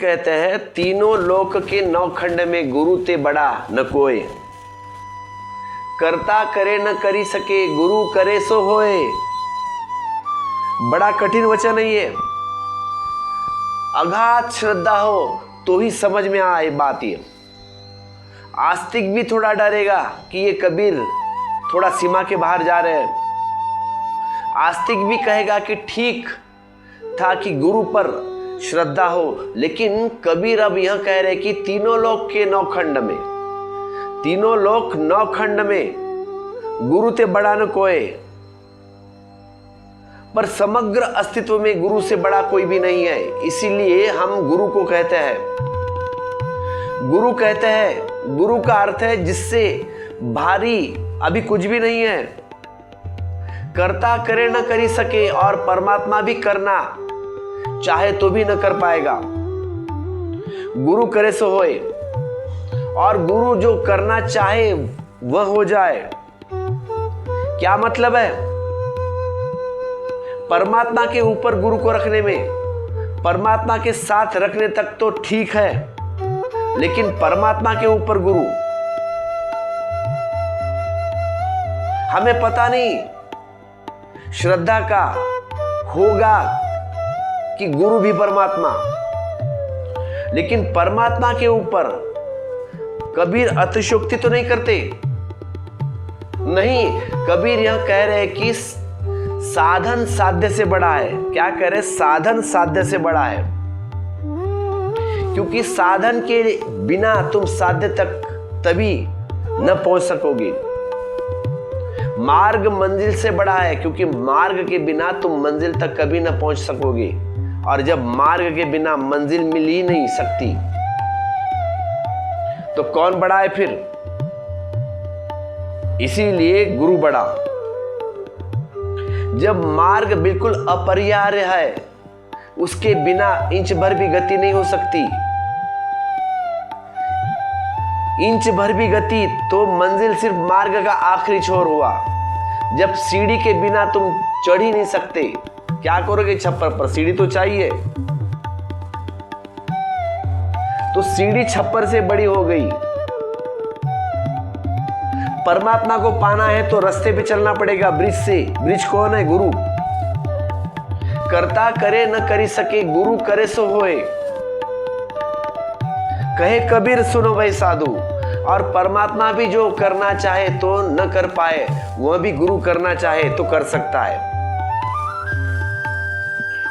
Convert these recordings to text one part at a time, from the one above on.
कहते हैं तीनों लोक के नौखंड में गुरु ते बड़ा न कोय, करता करे न करी सके गुरु करे सो होए। बड़ा कठिन वचन है ये। अगाध श्रद्धा हो तो ही समझ में आए बात। ये आस्तिक भी थोड़ा डरेगा कि ये कबीर थोड़ा सीमा के बाहर जा रहे हैं। आस्तिक भी कहेगा कि ठीक था कि गुरु पर श्रद्धा हो, लेकिन कबीर अब यह कह रहे कि तीनों लोक के नौखंड में, तीनों लोक नौखंड में गुरु ते बड़ा न कोई। पर समग्र अस्तित्व में गुरु से बड़ा कोई भी नहीं है, इसीलिए हम गुरु को कहते हैं। गुरु कहते हैं, गुरु का अर्थ है जिससे भारी अभी कुछ भी नहीं है, करता करे न करी सके, और परमात्मा भी करना चाहे तो भी न कर पाएगा। गुरु करे सो होए, और गुरु जो करना चाहे वह हो जाए। क्या मतलब है? परमात्मा के ऊपर गुरु को रखने में, परमात्मा के साथ रखने तक तो ठीक है, लेकिन परमात्मा के ऊपर गुरु, हमें पता नहीं श्रद्धा का होगा कि गुरु भी परमात्मा, लेकिन परमात्मा के ऊपर कबीर अतिशयोक्ति तो नहीं करते। नहीं, कबीर यह कह रहे कि साधन साध्य से बड़ा है। क्या कह रहे? साधन साध्य से बड़ा है, क्योंकि साधन के बिना तुम साध्य तक तभी न पहुंच सकोगे। मार्ग मंजिल से बड़ा है, क्योंकि मार्ग के बिना तुम मंजिल तक कभी न पहुंच सकोगे, और जब मार्ग के बिना मंजिल मिल ही नहीं सकती तो कौन बड़ा है फिर? इसीलिए गुरु बड़ा। जब मार्ग बिल्कुल अपरिहार्य है, उसके बिना इंच भर भी गति नहीं हो सकती, इंच भर भी गति तो मंजिल सिर्फ मार्ग का आखिरी छोर हुआ। जब सीढ़ी के बिना तुम चढ़ ही नहीं सकते, क्या करोगे? छप्पर पर सीढ़ी तो चाहिए, तो सीढ़ी छप्पर से बड़ी हो गई। परमात्मा को पाना है तो रास्ते पे चलना पड़ेगा, ब्रिज से। ब्रिज कौन है? गुरु। करता करे न करी सके गुरु करे सो होए। कहे कबीर सुनो भाई साधु, और परमात्मा भी जो करना चाहे तो न कर पाए, वह भी गुरु करना चाहे तो कर सकता है।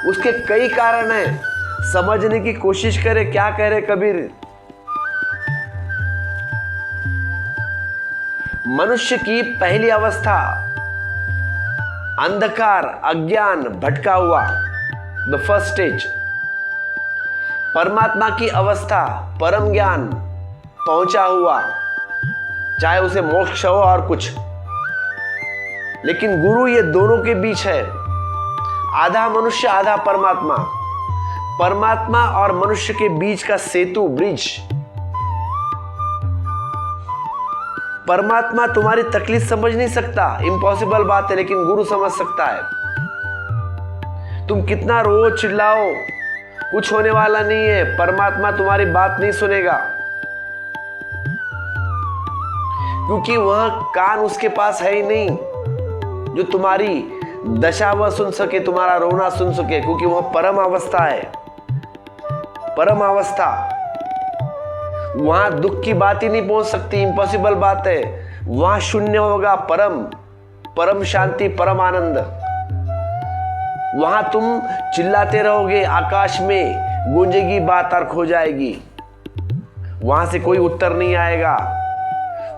उसके कई कारण हैं, समझने की कोशिश करे। क्या कह रहे कबीर? मनुष्य की पहली अवस्था अंधकार, अज्ञान, भटका हुआ, द फर्स्ट स्टेज। परमात्मा की अवस्था परम ज्ञान, पहुंचा हुआ, चाहे उसे मोक्ष हो और कुछ। लेकिन गुरु ये दोनों के बीच है, आधा मनुष्य आधा परमात्मा, परमात्मा और मनुष्य के बीच का सेतु, ब्रिज। परमात्मा तुम्हारी तकलीफ समझ नहीं सकता, इम्पॉसिबल बात है, लेकिन गुरु समझ सकता है। तुम कितना रो चिल्लाओ, कुछ होने वाला नहीं है, परमात्मा तुम्हारी बात नहीं सुनेगा, क्योंकि वह कान उसके पास है ही नहीं जो तुम्हारी दशा वह सुन सके, तुम्हारा रोना सुन सके, क्योंकि वह परम अवस्था है। परम अवस्था, वहां दुख की बात ही नहीं पहुंच सकती, इम्पॉसिबल बात है। वहां शून्य होगा, परम, परम शांति, परम आनंद। वहां तुम चिल्लाते रहोगे, आकाश में गूंजेगी बात और खो जाएगी, वहां से कोई उत्तर नहीं आएगा।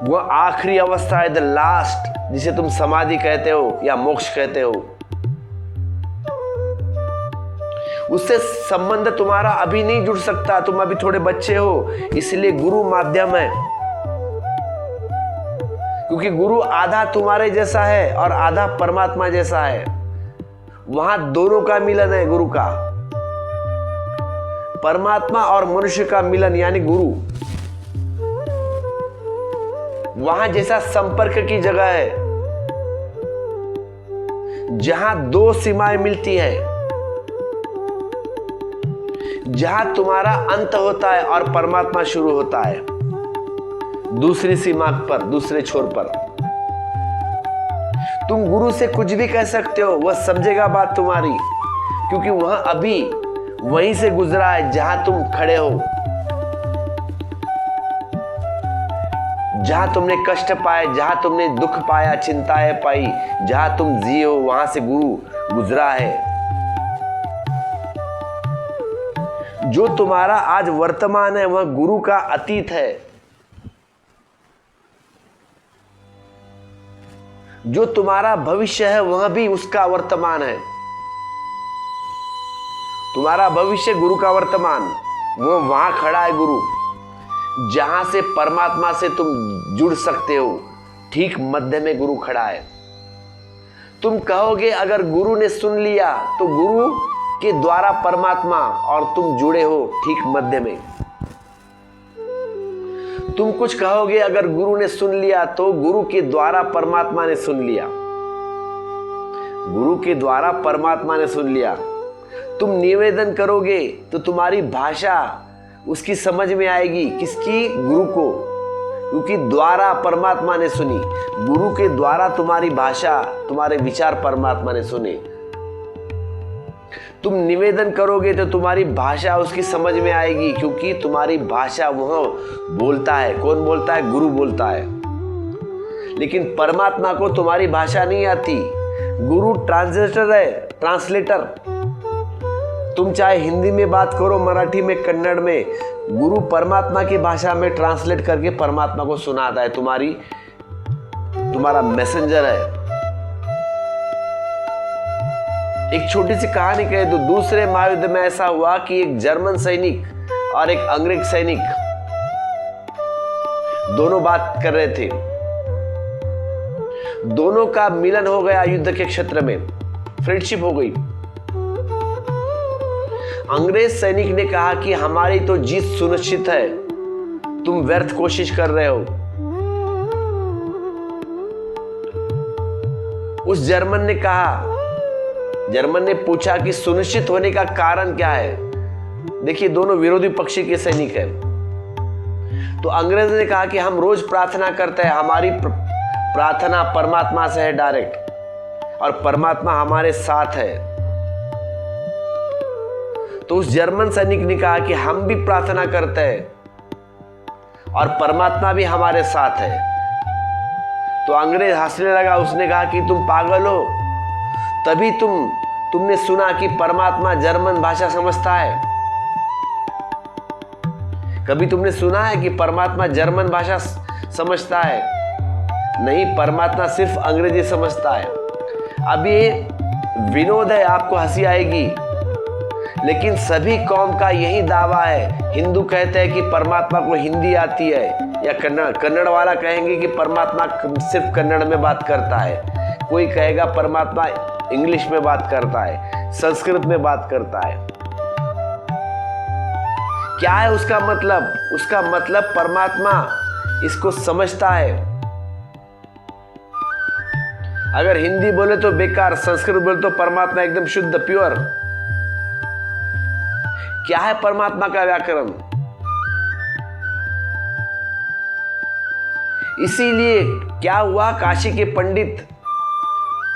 वह आखिरी अवस्था है, द लास्ट, जिसे तुम समाधि कहते हो या मोक्ष कहते हो। उससे संबंध तुम्हारा अभी नहीं जुड़ सकता, तुम अभी थोड़े बच्चे हो, इसलिए गुरु माध्यम है। क्योंकि गुरु आधा तुम्हारे जैसा है और आधा परमात्मा जैसा है, वहां दोनों का मिलन है। गुरु का, परमात्मा और मनुष्य का मिलन यानी गुरु, वहां जैसा संपर्क की जगह है, जहां दो सीमाएं मिलती है, जहां तुम्हारा अंत होता है और परमात्मा शुरू होता है, दूसरी सीमा पर, दूसरे छोर पर। तुम गुरु से कुछ भी कह सकते हो, वह समझेगा बात तुम्हारी, क्योंकि वह अभी वहीं से गुजरा है जहां तुम खड़े हो। जहां तुमने कष्ट पाए, जहां तुमने दुख पाया, चिंताएं पाई, जहां तुम जिए हो, वहां से गुरु गुजरा है। जो तुम्हारा आज वर्तमान है वह गुरु का अतीत है। जो तुम्हारा भविष्य है वह भी उसका वर्तमान है। तुम्हारा भविष्य गुरु का वर्तमान, वो वहां खड़ा है गुरु, जहां से परमात्मा से तुम जुड़ सकते हो। ठीक मध्य में गुरु खड़ा है। तुम कहोगे अगर गुरु ने सुन लिया तो गुरु के द्वारा परमात्मा और तुम जुड़े हो ठीक मध्य में। तुम कुछ कहोगे अगर गुरु ने सुन लिया तो गुरु के द्वारा परमात्मा ने सुन लिया। गुरु के द्वारा परमात्मा ने सुन लिया। तुम निवेदन करोगे तो तुम्हारी भाषा उसकी समझ में आएगी। किसकी? गुरु को, क्योंकि द्वारा परमात्मा ने सुनी। गुरु के द्वारा तुम्हारी भाषा, तुम्हारे विचार परमात्मा ने सुने। तुम निवेदन करोगे तो तुम्हारी भाषा उसकी समझ में आएगी, क्योंकि तुम्हारी भाषा वह बोलता है। कौन बोलता है? गुरु बोलता है। लेकिन परमात्मा को तुम्हारी भाषा नहीं आती। गुरु ट्रांसलेटर है, ट्रांसलेटर। तुम चाहे हिंदी में बात करो, मराठी में, कन्नड़ में, गुरु परमात्मा की भाषा में ट्रांसलेट करके परमात्मा को सुनाता है। तुम्हारा मैसेंजर है। एक छोटी सी कहानी कह दो। दूसरे महायुद्ध में ऐसा हुआ कि एक जर्मन सैनिक और एक अंग्रेज सैनिक दोनों बात कर रहे थे। दोनों का मिलन हो गया युद्ध के क्षेत्र में, फ्रेंडशिप हो गई। अंग्रेज सैनिक ने कहा कि हमारी तो जीत सुनिश्चित है, तुम व्यर्थ कोशिश कर रहे हो। उस जर्मन ने कहा, जर्मन ने पूछा कि सुनिश्चित होने का कारण क्या है। देखिए, दोनों विरोधी पक्षी के सैनिक हैं। तो अंग्रेज ने कहा कि हम रोज प्रार्थना करते हैं, हमारी प्रार्थना परमात्मा से है डायरेक्ट, और परमात्मा हमारे साथ है। तो उस जर्मन सैनिक ने कहा कि हम भी प्रार्थना करते हैं और परमात्मा भी हमारे साथ है। तो अंग्रेज हंसने लगा। उसने कहा कि तुम पागल हो, तभी तुमने सुना कि परमात्मा जर्मन भाषा समझता है। कभी तुमने सुना है कि परमात्मा जर्मन भाषा समझता है? नहीं, परमात्मा सिर्फ अंग्रेजी समझता है। अब ये विनोद है, आपको हंसी आएगी, लेकिन सभी कौम का यही दावा है। हिंदू कहते हैं कि परमात्मा को हिंदी आती है, या कन्नड़ वाला कहेंगे कि परमात्मा सिर्फ कन्नड़ में बात करता है। कोई कहेगा परमात्मा इंग्लिश में बात करता है, संस्कृत में बात करता है। क्या है उसका मतलब? उसका मतलब परमात्मा इसको समझता है। अगर हिंदी बोले तो बेकार, संस्कृत बोले तो परमात्मा एकदम शुद्ध, प्योर। क्या है परमात्मा का व्याकरण? इसीलिए क्या हुआ, काशी के पंडित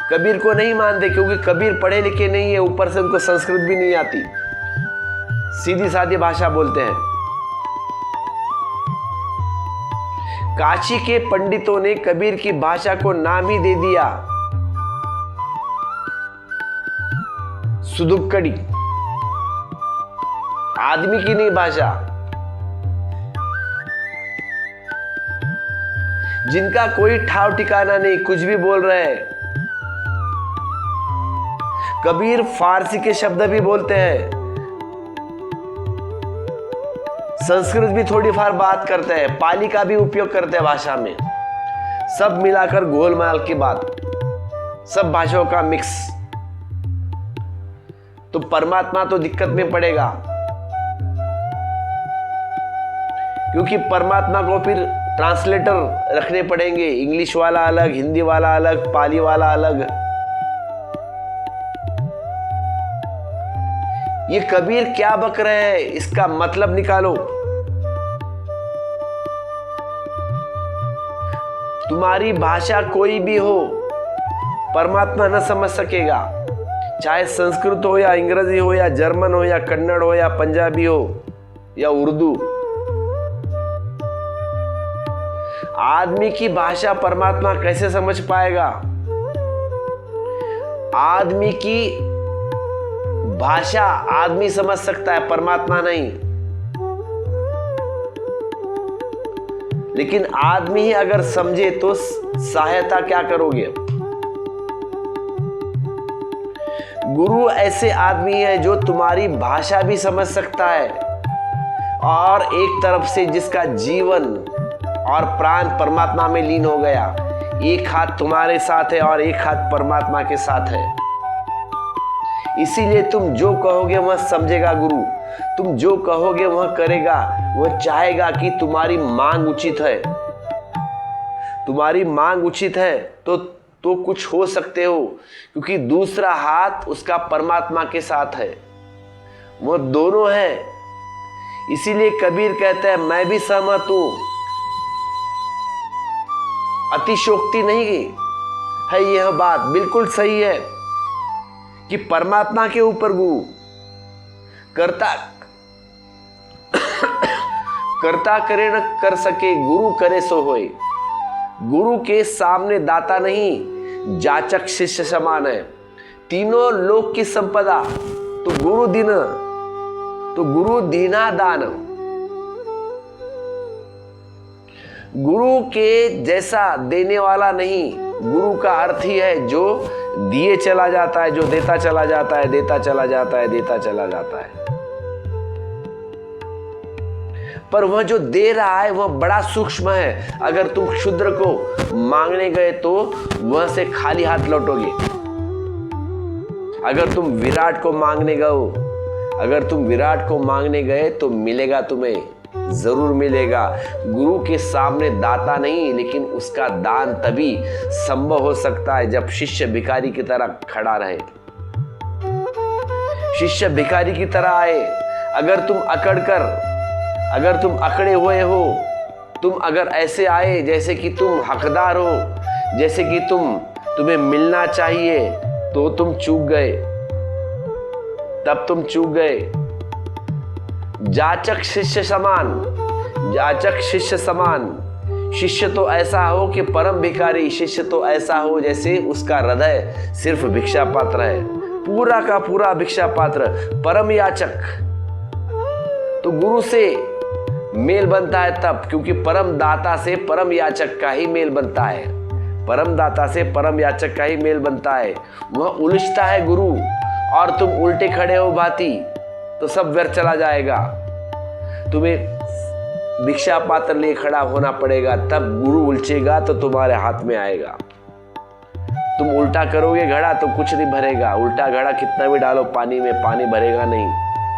कबीर को नहीं मानते, क्योंकि कबीर पढ़े लिखे नहीं है, ऊपर से उनको संस्कृत भी नहीं आती, सीधी सादी भाषा बोलते हैं। काशी के पंडितों ने कबीर की भाषा को नाम ही दे दिया सुदुक्कड़ी, आदमी की नहीं भाषा। जिनका कोई ठाव ठिकाना नहीं, कुछ भी बोल रहे हैं। कबीर फारसी के शब्द भी बोलते हैं, संस्कृत भी थोड़ी फार बात करते हैं, पाली का भी उपयोग करते हैं भाषा में। सब मिलाकर गोलमाल की बात, सब भाषाओं का मिक्स। तो परमात्मा तो दिक्कत में पड़ेगा, क्योंकि परमात्मा को फिर ट्रांसलेटर रखने पड़ेंगे। इंग्लिश वाला अलग, हिंदी वाला अलग, पाली वाला अलग। ये कबीर क्या बक रहे हैं, इसका मतलब निकालो। तुम्हारी भाषा कोई भी हो, परमात्मा न समझ सकेगा। चाहे संस्कृत हो या अंग्रेजी हो या जर्मन हो या कन्नड़ हो या पंजाबी हो या उर्दू, आदमी की भाषा परमात्मा कैसे समझ पाएगा? आदमी की भाषा आदमी समझ सकता है, परमात्मा नहीं। लेकिन आदमी ही अगर समझे तो सहायता क्या करोगे? गुरु ऐसे आदमी है जो तुम्हारी भाषा भी समझ सकता है, और एक तरफ से जिसका जीवन और प्राण परमात्मा में लीन हो गया। एक हाथ तुम्हारे साथ है और एक हाथ परमात्मा के साथ है। इसीलिए तुम जो कहोगे वह समझेगा गुरु, तुम जो कहोगे वह करेगा। वह चाहेगा कि तुम्हारी मांग उचित है। तुम्हारी मांग उचित है तो कुछ हो सकते हो, क्योंकि दूसरा हाथ उसका परमात्मा के साथ है, वह दोनों है। इसीलिए कबीर कहते हैं मैं भी सहमत हूं, अतिशोक्ति नहीं है यह बात, बिल्कुल सही है कि परमात्मा के ऊपर गुरु करता करे न कर सके, गुरु करे सो होए। गुरु के सामने दाता नहीं, जाचक शिष्य समान है। तीनों लोक की संपदा तो गुरु दीना दान। गुरु के जैसा देने वाला नहीं। गुरु का अर्थ ही है जो दिए चला जाता है, जो देता चला जाता है, देता चला जाता है, देता चला जाता है। पर वह जो दे रहा है वह बड़ा सूक्ष्म है। अगर तुम क्षुद्र को मांगने गए तो वह से खाली हाथ लौटोगे। अगर तुम विराट को मांगने गए तो मिलेगा, तुम्हें जरूर मिलेगा। गुरु के सामने दाता नहीं, लेकिन उसका दान तभी संभव हो सकता है जब शिष्य भिखारी की तरह खड़ा रहे, शिष्य भिखारी की तरह आए। अगर तुम अकड़े हुए हो, तुम अगर ऐसे आए जैसे कि तुम हकदार हो, जैसे कि तुम्हें मिलना चाहिए, तो तुम चूक गए, तब तुम चूक गए। जाचक शिष्य समान। शिष्य तो ऐसा हो कि परम भिखारी, शिष्य तो ऐसा हो जैसे उसका हृदय सिर्फ भिक्षा पात्र है, पूरा का पूरा भिक्षा पात्र। परम याचक तो गुरु से मेल बनता है तब, क्योंकि परम दाता से परम याचक का ही मेल बनता है। परम दाता से परम याचक का ही मेल बनता है। वह उलझता है गुरु, और तुम उल्टे खड़े हो भांति, तो सब व्यर्थ चला जाएगा। तुम्हें भिक्षा पात्र लिए खड़ा होना पड़ेगा, तब गुरु उलझेगा तो तुम्हारे हाथ में आएगा। तुम उल्टा करोगे घड़ा तो कुछ नहीं भरेगा। उल्टा घड़ा कितना भी डालो पानी में, पानी भरेगा नहीं,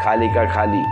खाली का खाली।